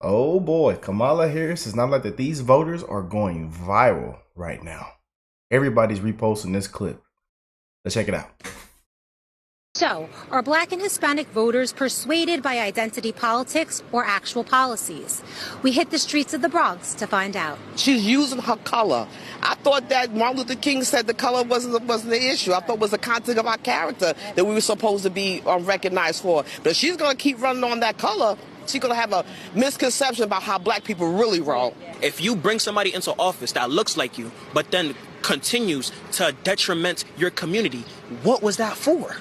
Oh boy, Kamala Harris is not like that. These voters are going viral right now. Everybody's reposting this clip. Let's check it out. So, are Black and Hispanic voters persuaded by identity politics or actual policies? We hit the streets of the Bronx to find out. She's using her color. I thought that Martin Luther King said the color wasn't the issue. I thought it was the content of our character that we were supposed to be recognized for. But if she's going to keep running on that color, she's going to have a misconception about how Black people really roll. If you bring somebody into office that looks like you, but then continues to detriment your community, what was that for?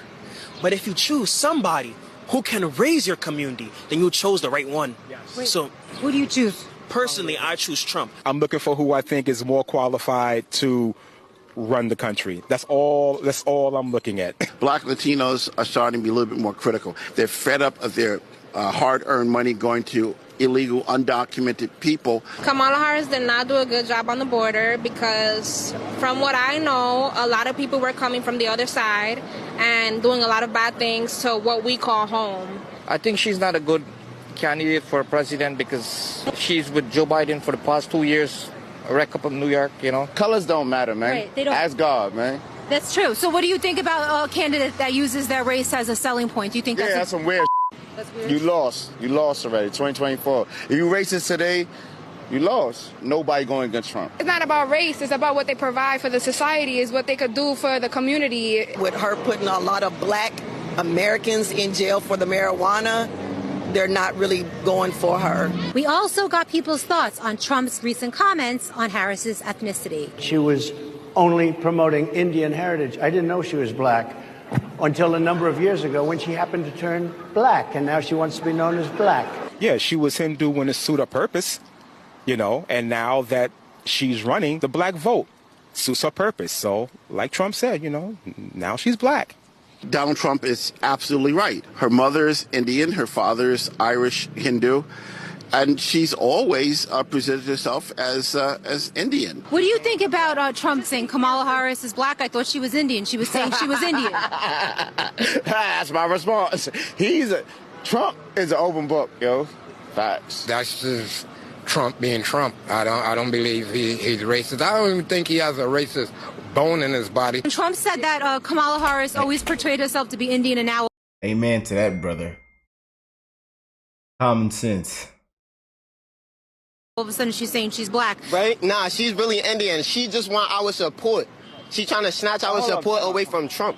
But if you choose somebody who can raise your community, then you chose the right one. Wait, so who do you choose? Personally, I choose Trump. I'm looking for who I think is more qualified to run the country. That's all I'm looking at. Black Latinos are starting to be a little bit more critical. They're fed up of their hard-earned money going to illegal, undocumented people. Kamala Harris did not do a good job on the border because from what I know, a lot of people were coming from the other side and doing a lot of bad things to what we call home. I think she's not a good candidate for president because she's with Joe Biden for the past 2 years, a wreck up in New York, you know. Colors don't matter, man. Right, they don't. Ask God, man. That's true. So what do you think about a candidate that uses their race as a selling point? Do you think that's some weird That's weird? You lost already, 2024. If you racist today, you lost. Nobody going against Trump. It's not about race, it's about what they provide for the society, is what they could do for the community. With her putting a lot of Black Americans in jail for the marijuana, they're not really going for her. We also got people's thoughts on Trump's recent comments on Harris's ethnicity. She was only promoting Indian heritage. I didn't know she was Black until a number of years ago when she happened to turn Black, and now she wants to be known as Black. Yeah, she was Hindu when it suited her purpose, you know, and now that she's running, the Black vote suits her purpose. So, like Trump said, you know, now she's Black. Donald Trump is absolutely right. Her mother's Indian, her father's Irish Hindu, and she's always presented herself as Indian. What do you think about Trump saying Kamala Harris is Black? I thought she was Indian. She was saying she was Indian. That's my response. Trump is an open book, yo. Facts. That's just Trump being Trump. I don't believe he's racist. I don't even think he has a racist bone in his body. Trump said that Kamala Harris always portrayed herself to be Indian, and now. Amen to that, brother. Common sense. All of a sudden she's saying she's Black. Right? Nah, she's really Indian. She just want our support. She's trying to snatch our support away from Trump.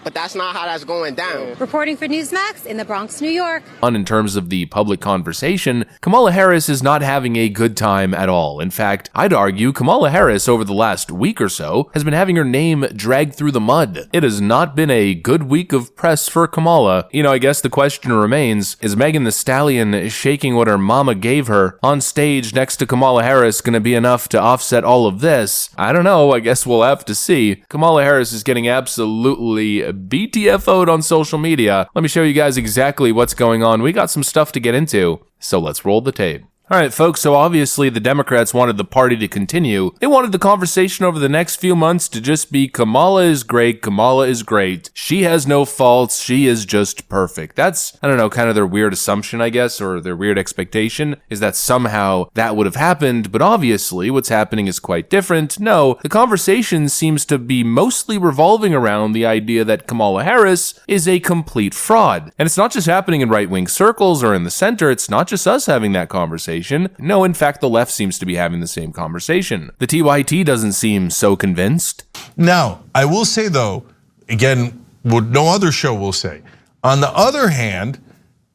But that's not how that's going down. Reporting for Newsmax in the Bronx, New York. In terms of the public conversation, Kamala Harris is not having a good time at all. In fact, I'd argue Kamala Harris over the last week or so has been having her name dragged through the mud. It has not been a good week of press for Kamala. You know, I guess the question remains, is Megan Thee Stallion shaking what her mama gave her on stage next to Kamala Harris going to be enough to offset all of this? I don't know. I guess we'll have to see. Kamala Harris is getting absolutely BTFO'd on social media. Let me show you guys exactly what's going on. We got some stuff to get into, so let's roll the tape. All right, folks, so obviously the Democrats wanted the party to continue. They wanted the conversation over the next few months to just be Kamala is great, Kamala is great. She has no faults, she is just perfect. That's, I don't know, kind of their weird assumption, I guess, or their weird expectation, is that somehow that would have happened, but obviously what's happening is quite different. No, the conversation seems to be mostly revolving around the idea that Kamala Harris is a complete fraud. And it's not just happening in right-wing circles or in the center, it's not just us having that conversation. No, in fact, the left seems to be having the same conversation. The TYT doesn't seem so convinced. Now, I will say, though, again, what no other show will say, on the other hand,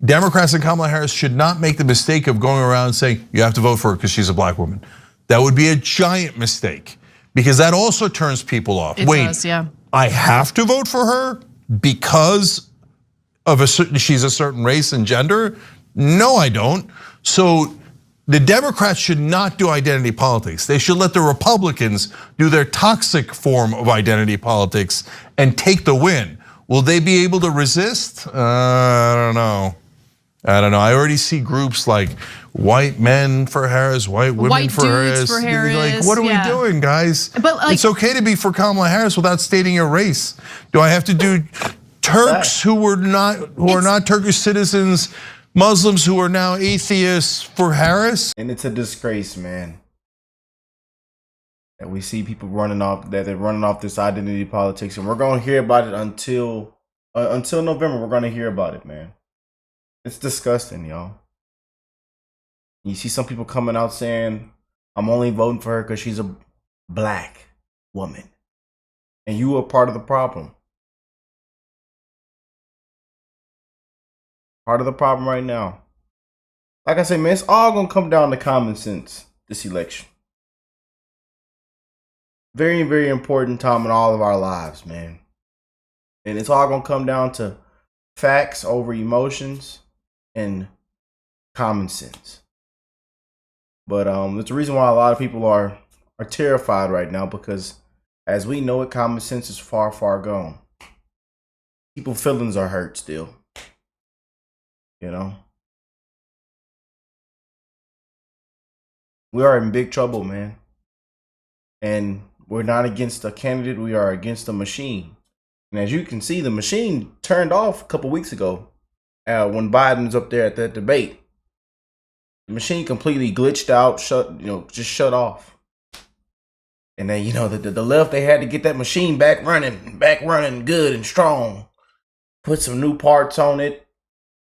Democrats and Kamala Harris should not make the mistake of going around saying, you have to vote for her because she's a Black woman. That would be a giant mistake because that also turns people off. It does, yeah. I have to vote for her because of she's a certain race and gender? No, I don't. So the Democrats should not do identity politics. They should let the Republicans do their toxic form of identity politics and take the win. Will they be able to resist? I don't know. I already see groups like white men for Harris, white women for Harris. Like, what are we doing, guys? But like, it's okay to be for Kamala Harris without stating your race. Do I have to do Turks who are not Turkish citizens Muslims who are now atheists for Harris. And it's a disgrace, man. And we see people that they're running off this identity politics, and we're going to hear about it until November. We're going to hear about it, man. It's disgusting, y'all. You see some people coming out saying, I'm only voting for her because she's a black woman. And you are part of the problem. Part of the problem right now. Like I say, man, it's all going to come down to common sense this election. Very, very important time in all of our lives, man. And it's all going to come down to facts over emotions and common sense. But there's a reason why a lot of people are terrified right now, because as we know it, common sense is far, far gone. People's feelings are hurt still. You know? We are in big trouble, man. And we're not against a candidate, we are against a machine. And as you can see, the machine turned off a couple weeks ago when Biden's up there at that debate. The machine completely glitched out, just shut off. And then, the left, they had to get that machine back running good and strong. Put some new parts on it,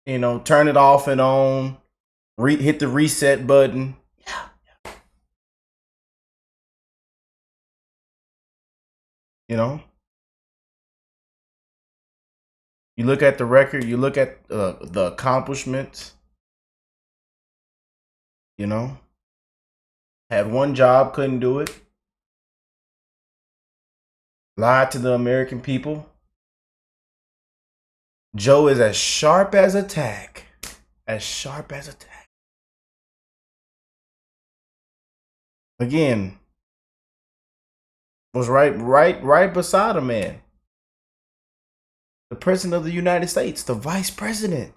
turn it off and on, hit the reset button. You look at the record, you look at the accomplishments, had one job, couldn't do it, lied to the American people. Joe is as sharp as a tack, Again, was right beside a man. The president of the United States, the vice president.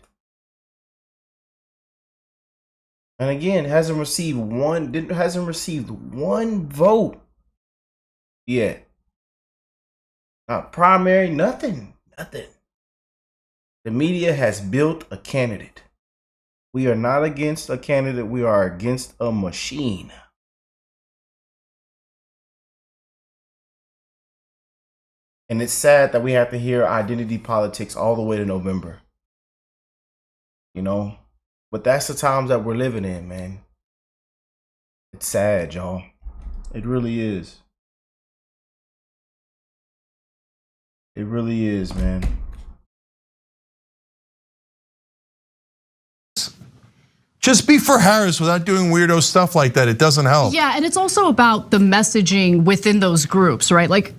And again, hasn't received one vote yet. Not primary, nothing. The media has built a candidate. We are not against a candidate, we are against a machine. And it's sad that we have to hear identity politics all the way to November. But that's the times that we're living in, man. It's sad, y'all. It really is. It really is, man. Just be for Harris without doing weirdo stuff like that. It doesn't help. Yeah, and it's also about the messaging within those groups, right? Like,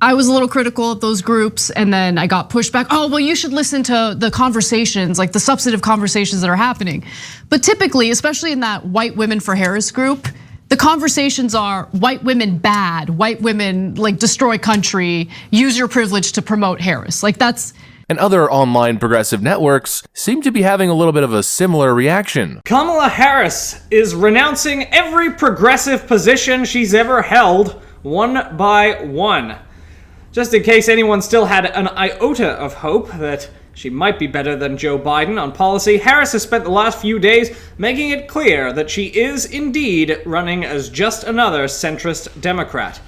I was a little critical of those groups, and then I got pushed back. Oh, well, you should listen to the conversations, like the substantive conversations that are happening. But typically, especially in that white women for Harris group, the conversations are white women bad, white women like destroy country, use your privilege to promote Harris. Like that's. And other online progressive networks seem to be having a little bit of a similar reaction. Kamala Harris is renouncing every progressive position she's ever held, one by one. Just in case anyone still had an iota of hope that she might be better than Joe Biden on policy, Harris has spent the last few days making it clear that she is indeed running as just another centrist Democrat.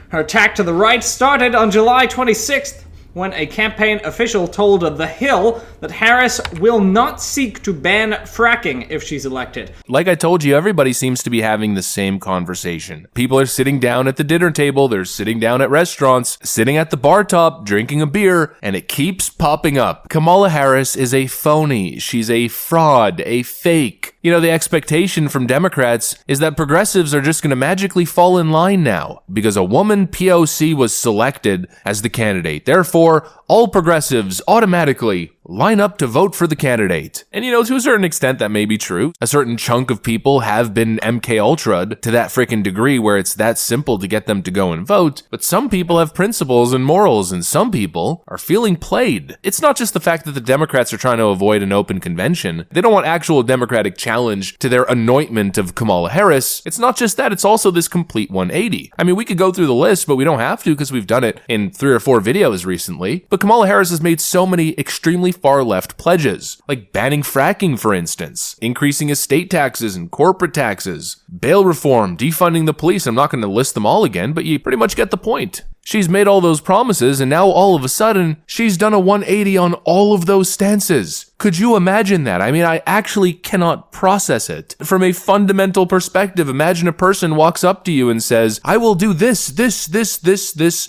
Her attack to the right started on July 26th, when a campaign official told The Hill that Harris will not seek to ban fracking if she's elected. Like I told you, everybody seems to be having the same conversation. People are sitting down at the dinner table, they're sitting down at restaurants, sitting at the bar top, drinking a beer, and it keeps popping up. Kamala Harris is a phony. She's a fraud, a fake. The expectation from Democrats is that progressives are just going to magically fall in line now because a woman POC was selected as the candidate. Therefore, all progressives automatically line up to vote for the candidate. And to a certain extent that may be true. A certain chunk of people have been MK Ultra'd to that freaking degree where it's that simple to get them to go and vote. But some people have principles and morals, and some people are feeling played. It's not just the fact that the Democrats are trying to avoid an open convention. They don't want actual Democratic challenge to their anointment of Kamala Harris. It's not just that, it's also this complete 180. I mean, we could go through the list, but we don't have to because we've done it in 3 or 4 videos recently. But Kamala Harris has made so many extremely far left pledges, like banning fracking, for instance, increasing estate taxes and corporate taxes, bail reform, defunding the police. I'm not going to list them all again, but you pretty much get the point. She's made all those promises, and now all of a sudden, she's done a 180 on all of those stances. Could you imagine that? I mean, I actually cannot process it. From a fundamental perspective, imagine a person walks up to you and says, I will do this,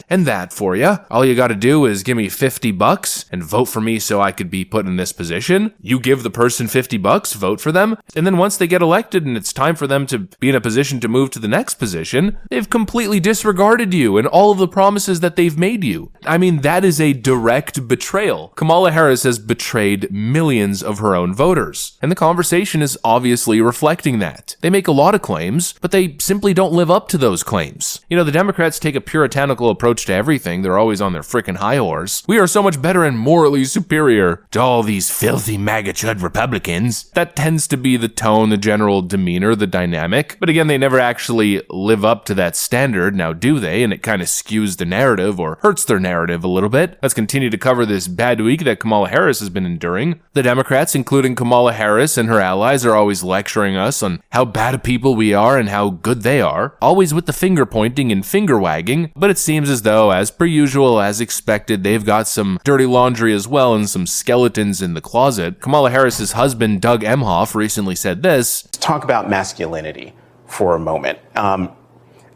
and that for you. All you gotta do is give me $50 and vote for me so I could be put in this position. You give the person $50, vote for them, and then once they get elected and it's time for them to be in a position to move to the next position, they've completely disregarded you and all of the promises that they've made you. I mean, that is a direct betrayal. Kamala Harris has betrayed millions of her own voters, and the conversation is obviously reflecting that. They make a lot of claims, but they simply don't live up to those claims. You know, the Democrats take a puritanical approach to everything. They're always on their freaking high horse. We are so much better and morally superior to all these filthy MAGA chud Republicans. That tends to be the tone, the general demeanor, the dynamic. But again, they never actually live up to that standard, now do they? And it kind of skews the narrative or hurts their narrative a little bit. Let's continue to cover this bad week that Kamala Harris has been enduring. The Democrats, including Kamala Harris and her allies, are always lecturing us on how bad of people we are and how good they are, always with the finger pointing and finger wagging, but it seems as though, as per usual, as expected, they've got some dirty laundry as well and some skeletons in the closet. Kamala Harris's husband, Doug Emhoff, recently said this. Let's talk about masculinity for a moment.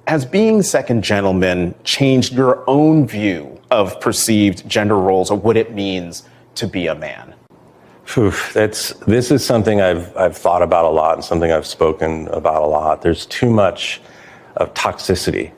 Has being second gentleman changed your own view of perceived gender roles or what it means to be a man? This is something I've thought about a lot and something I've spoken about a lot. There's too much of toxicity,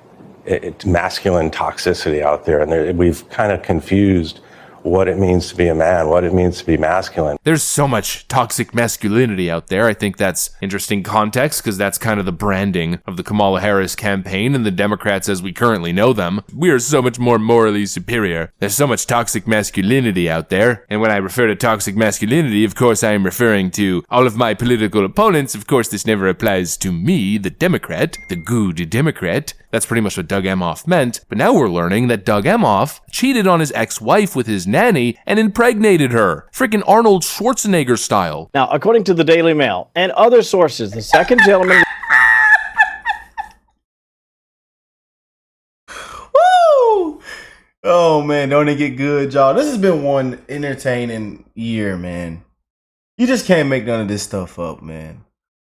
masculine toxicity out there, and we've kind of confused what it means to be a man, what it means to be masculine. There's so much toxic masculinity out there. I think that's interesting context because that's kind of the branding of the Kamala Harris campaign and the Democrats as we currently know them. We are so much more morally superior. There's so much toxic masculinity out there. And when I refer to toxic masculinity, of course, I am referring to all of my political opponents. Of course, this never applies to me, the Democrat, the good Democrat. That's pretty much what Doug Emhoff meant. But now we're learning that Doug Emhoff cheated on his ex-wife with his nanny and impregnated her. Freaking Arnold Schwarzenegger style. Now, according to the Daily Mail and other sources, the second gentleman... Woo! Oh, man, don't it get good, y'all? This has been one entertaining year, man. You just can't make none of this stuff up, man.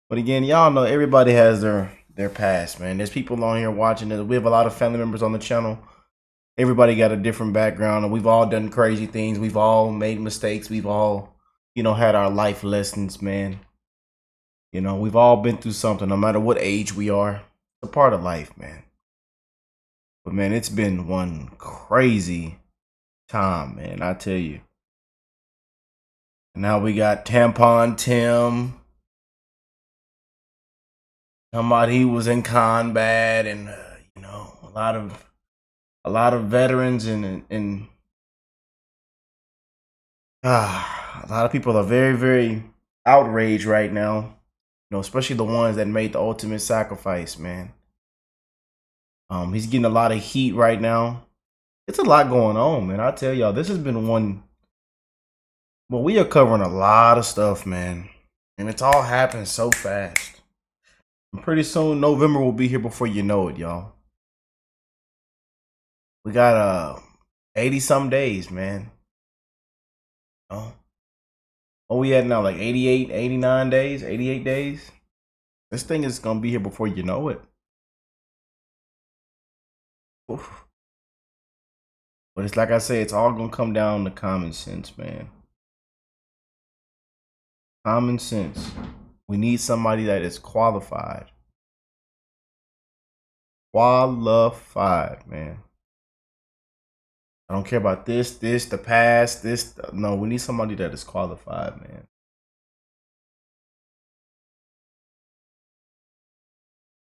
But again, y'all know everybody has their past, man. There's people on here watching this. We have a lot of family members on the channel. Everybody got a different background, and we've all done crazy things. We've all made mistakes. We've all, had our life lessons, man. We've all been through something, no matter what age we are. It's a part of life, man. But, man, it's been one crazy time, man, I tell you. Now we got Tampon Tim. Somebody he was in combat, and a lot of veterans and a lot of people are very, very outraged right now. Especially the ones that made the ultimate sacrifice, man. He's getting a lot of heat right now. It's a lot going on, man. I tell y'all, this has been one. Well, we are covering a lot of stuff, man, and it's all happening so fast. And pretty soon, November will be here before you know it, y'all. We got 80-some days, man. What we at now, like 88, 89 days, 88 days? This thing is going to be here before you know it. Oof. But it's like I say, it's all going to come down to common sense, man. Common sense. We need somebody that is qualified. Qualified, man. I don't care about this, the past, this. No, we need somebody that is qualified, man.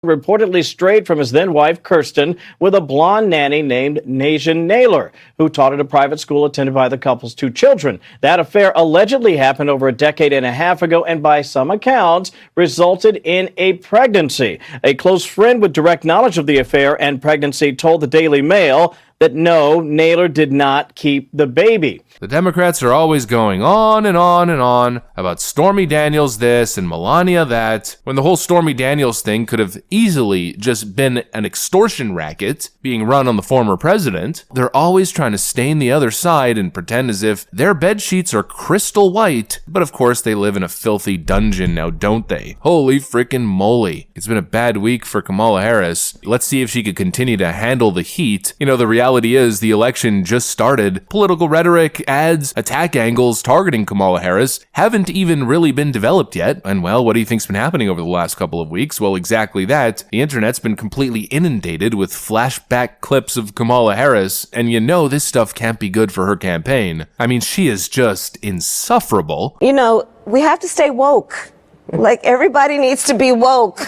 Reportedly strayed from his then-wife, Kirsten, with a blonde nanny named Najan Naylor, who taught at a private school attended by the couple's 2 children. That affair allegedly happened over a decade and a half ago and by some accounts resulted in a pregnancy. A close friend with direct knowledge of the affair and pregnancy told the Daily Mail that no, Naylor did not keep the baby. The Democrats are always going on and on and on about Stormy Daniels this and Melania that, when the whole Stormy Daniels thing could have easily just been an extortion racket being run on the former president. They're always trying to stain the other side and pretend as if their bed sheets are crystal white, but of course they live in a filthy dungeon now, don't they? Holy frickin' moly. It's been a bad week for Kamala Harris. Let's see if she could continue to handle the heat. You know, the reality is the election just started. Political rhetoric, ads, attack angles targeting Kamala Harris haven't even really been developed yet. And well, what do you think's been happening over the last couple of weeks? Well, exactly that. The internet's been completely inundated with flashback clips of Kamala Harris, and you know this stuff can't be good for her campaign. I mean, she is just insufferable. You know, we have to stay woke. Like, everybody needs to be woke.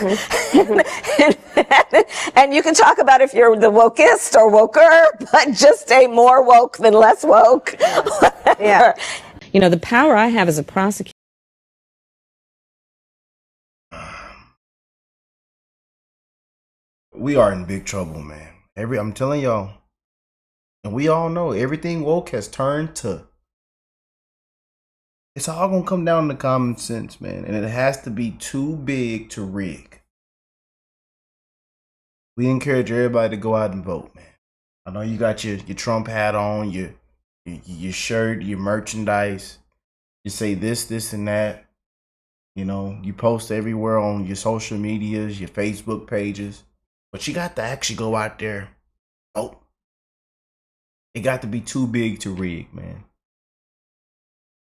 And you can talk about if you're the wokest or woker, but just stay more woke than less woke. Yeah. You know, the power I have as a prosecutor. We are in big trouble, man. I'm telling y'all, and we all know everything woke has turned to. It's all gonna come down to common sense, man, and it has to be too big to rig. We encourage everybody to go out and vote, man. I know you got your Trump hat on, your shirt, your merchandise. You say this, and that. You know, you post everywhere on your social medias, your Facebook pages. But you got to actually go out there. Oh, it got to be too big to rig, man.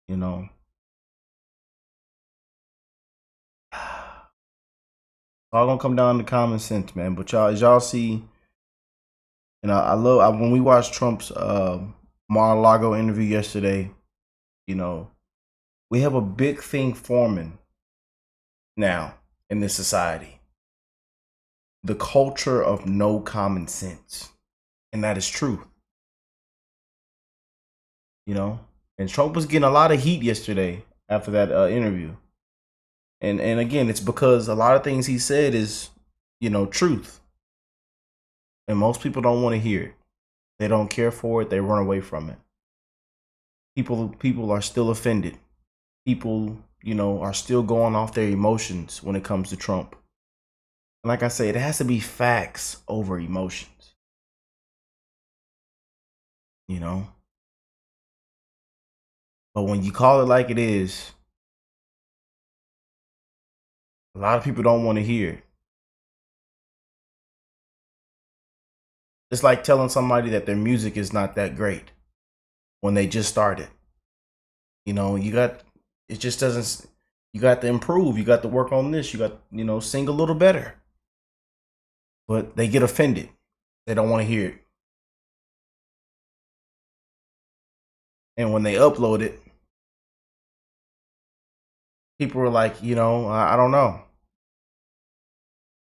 You know. It's all gonna come down to common sense, man. But y'all, as y'all see, you know, I love when we watched Trump's Mar-a-Lago interview yesterday. You know, we have a big thing forming now in this society. The culture of no common sense. And that is true. You know? And Trump was getting a lot of heat yesterday after that interview. And again, it's because a lot of things he said is, you know, truth. And most people don't want to hear it. They don't care for it. They run away from it. People are still offended. People, you know, are still going off their emotions when it comes to Trump. And like I say, it has to be facts over emotions. You know? But when you call it like it is, a lot of people don't want to hear it. It's like telling somebody that their music is not that great when they just started. You know, it just doesn't, you got to improve. You got to work on this. You got, you know, sing a little better. But they get offended. They don't want to hear it. And when they upload it, people are like, you know, I don't know.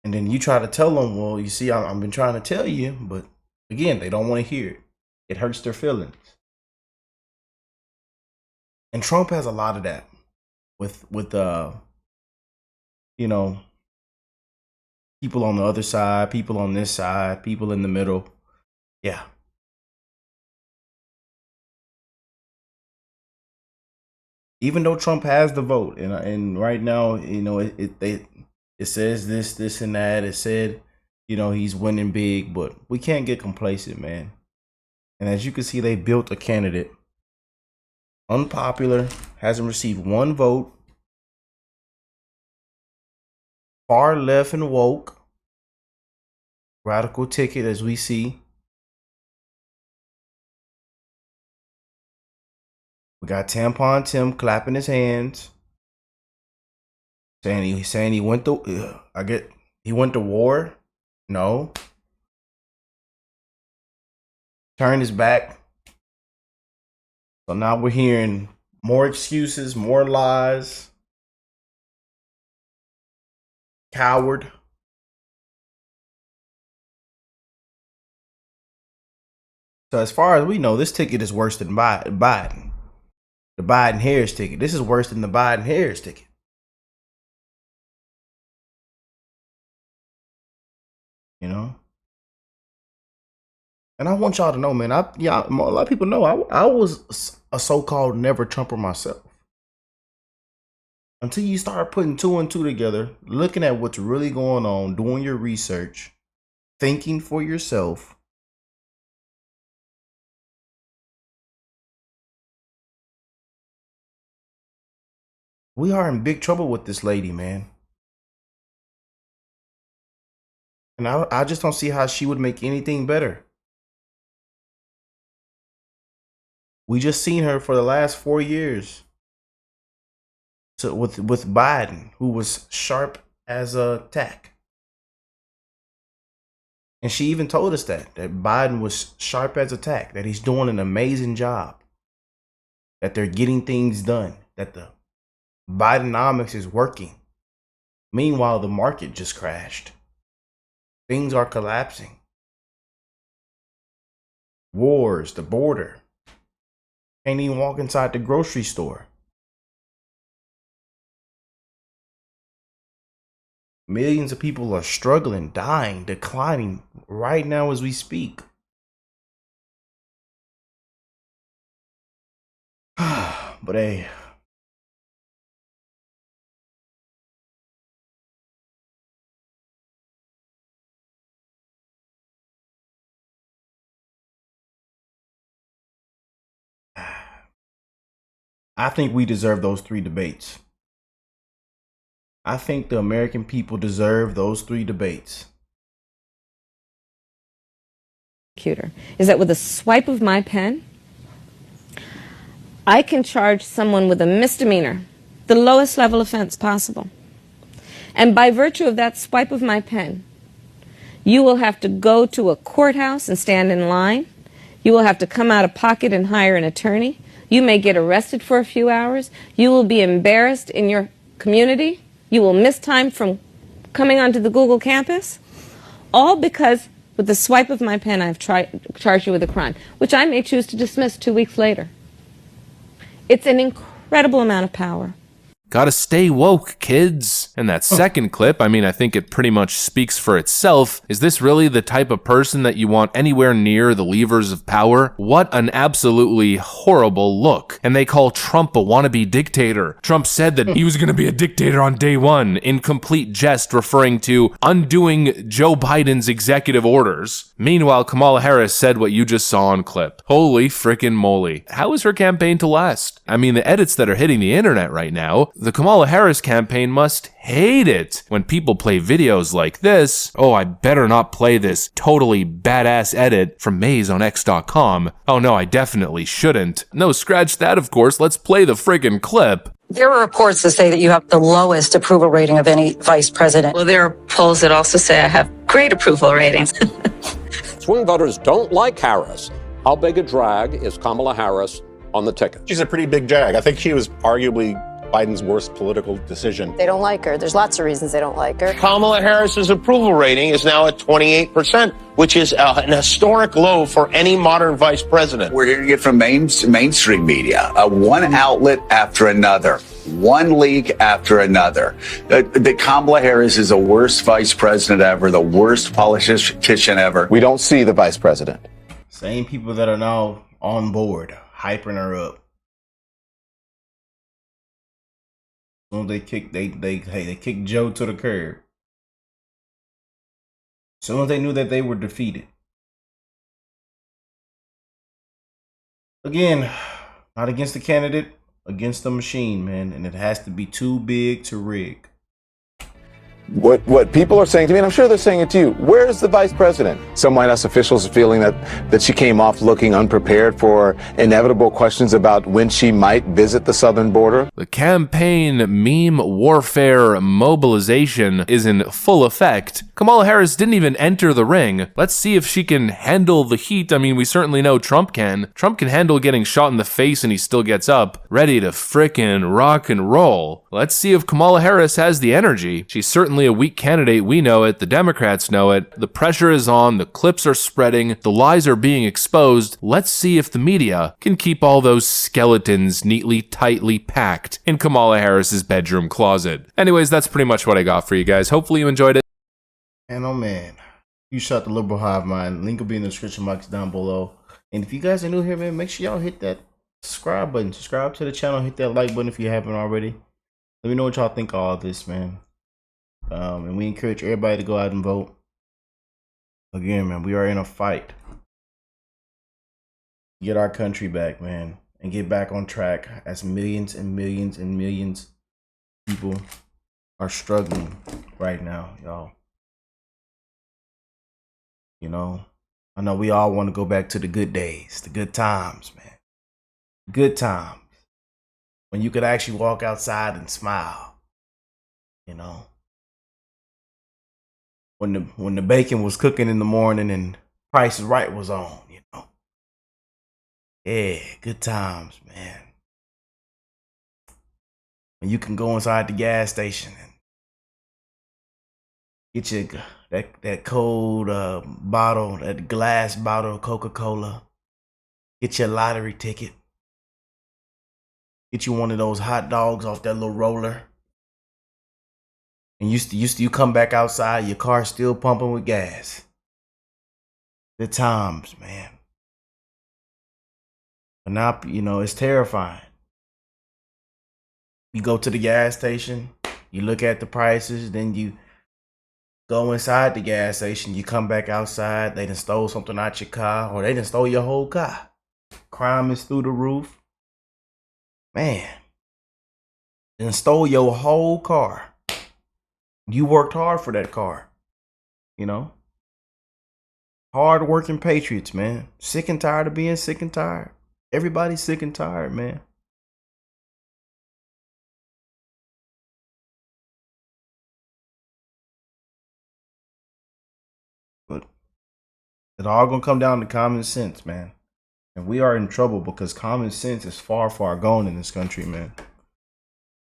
And then you try to tell them, well, you see, I've been trying to tell you, but again, they don't want to hear it. It hurts their feelings. And Trump has a lot of that with you know, people on the other side, people on this side, people in the middle. Yeah. Even though Trump has the vote, and right now, you know, it says this and that. It said, you know, he's winning big, but we can't get complacent, man. And as you can see, they built a candidate. Unpopular, hasn't received one vote. Far left and woke. Radical ticket, as we see. We got Tampon Tim clapping his hands. Saying he went to he went to war. No. Turned his back. So now we're hearing more excuses, more lies. Coward. So as far as we know, this ticket is worse than Biden. The Biden-Harris ticket. This is worse than the Biden-Harris ticket. You know? And I want y'all to know, man, a lot of people know I was a so-called never Trumper myself. Until you start putting 2 and 2 together, looking at what's really going on, doing your research, thinking for yourself. We are in big trouble with this lady, man. And I just don't see how she would make anything better. We just seen her for the last 4 years. So with Biden, who was sharp as a tack. And she even told us that Biden was sharp as a tack, that he's doing an amazing job, that they're getting things done, that the Bidenomics is working. Meanwhile, the market just crashed. Things are collapsing. Wars, the border. Can't even walk inside the grocery store. Millions of people are struggling, dying, declining right now as we speak. But hey, I think we deserve those 3 debates. I think the American people deserve those 3 debates. Is that with a swipe of my pen, I can charge someone with a misdemeanor, the lowest level offense possible. And by virtue of that swipe of my pen, you will have to go to a courthouse and stand in line. You will have to come out of pocket and hire an attorney. You may get arrested for a few hours. You will be embarrassed in your community. You will miss time from coming onto the Google campus. All because with the swipe of my pen, I've charged you with a crime, which I may choose to dismiss 2 weeks later. It's an incredible amount of power. Gotta stay woke, kids. And that second clip, I mean, I think it pretty much speaks for itself. Is this really the type of person that you want anywhere near the levers of power? What an absolutely horrible look. And they call Trump a wannabe dictator. Trump said that he was gonna be a dictator on day 1, in complete jest, referring to undoing Joe Biden's executive orders. Meanwhile, Kamala Harris said what you just saw on clip. Holy frickin' moly. How is her campaign to last? I mean, the edits that are hitting the internet right now, the Kamala Harris campaign must hate it when people play videos like this. Oh, I better not play this totally badass edit from MazeOnX.com. Oh no, I definitely shouldn't. No, scratch that, of course. Let's play the friggin' clip. There are reports that say that you have the lowest approval rating of any vice president. Well, there are polls that also say I have great approval ratings. Swing voters don't like Harris. How big a drag is Kamala Harris on the ticket? She's a pretty big drag. I think she was arguably Biden's worst political decision. They don't like her. There's lots of reasons they don't like her. Kamala Harris's approval rating is now at 28%, which is an historic low for any modern vice president. We're hearing it from mainstream media, one outlet after another, one leak after another. That Kamala Harris is the worst vice president ever, the worst politician ever. We don't see the vice president. Same people that are now on board, hyping her up. As soon as they kicked Joe to the curb. As soon as they knew that they were defeated. Again, not against the candidate, against the machine, man. And it has to be too big to rig. What people are saying to me, and I'm sure they're saying it to you, where's the vice president? Some White House officials are feeling that she came off looking unprepared for inevitable questions about when she might visit the southern border. The campaign meme warfare mobilization is in full effect. Kamala Harris didn't even enter the ring. Let's see if she can handle the heat. I mean, we certainly know Trump can. Trump can handle getting shot in the face and he still gets up, ready to frickin' rock and roll. Let's see if Kamala Harris has the energy. She's certainly a weak candidate, we know it, the Democrats know it. The pressure is on, the clips are spreading, the lies are being exposed. Let's see if the media can keep all those skeletons neatly, tightly packed in Kamala Harris's bedroom closet. Anyways, that's pretty much what I got for you guys. Hopefully you enjoyed it. And oh man, You shot the liberal hive mind. Link will be in the description box down below. And if you guys are new here, man, make sure y'all hit that subscribe button. Subscribe to the channel. Hit that like button if you haven't already. Let me know what y'all think of all this, man. And we encourage everybody to go out and vote. Again, man, we are in a fight. Get our country back, man. And get back on track as millions and millions and millions of people are struggling right now, y'all. You know, I know we all want to go back to the good days, the good times, man. Good times. When you could actually walk outside and smile. You know. When the bacon was cooking in the morning and Price is Right was on, you know. Yeah, good times, man. When you can go inside the gas station and get your that cold bottle, that glass bottle of Coca-Cola. Get your lottery ticket. Get you one of those hot dogs off that little roller. And you come back outside, your car still pumping with gas. Good times, man. But now, you know, it's terrifying. You go to the gas station, you look at the prices, then you go inside the gas station, you come back outside, they done stole something out your car, or they done stole your whole car. Crime is through the roof. Man. They done stole your whole car. You worked hard for that car. You know? Hard working patriots, man. Sick and tired of being sick and tired. Everybody's sick and tired, man. But it's all gonna come down to common sense, man. And we are in trouble because common sense is far, far gone in this country, man.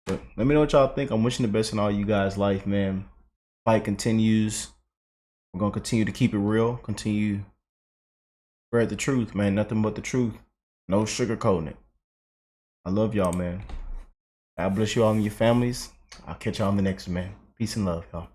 But let me know what y'all think. I'm wishing the best in all you guys' life, man. Fight continues. We're gonna continue to keep it real. Continue to spread the truth, man. Nothing but the truth. No sugarcoating it. I love y'all, man. God bless you all and your families. I'll catch y'all on the next one, man. Peace and love, y'all.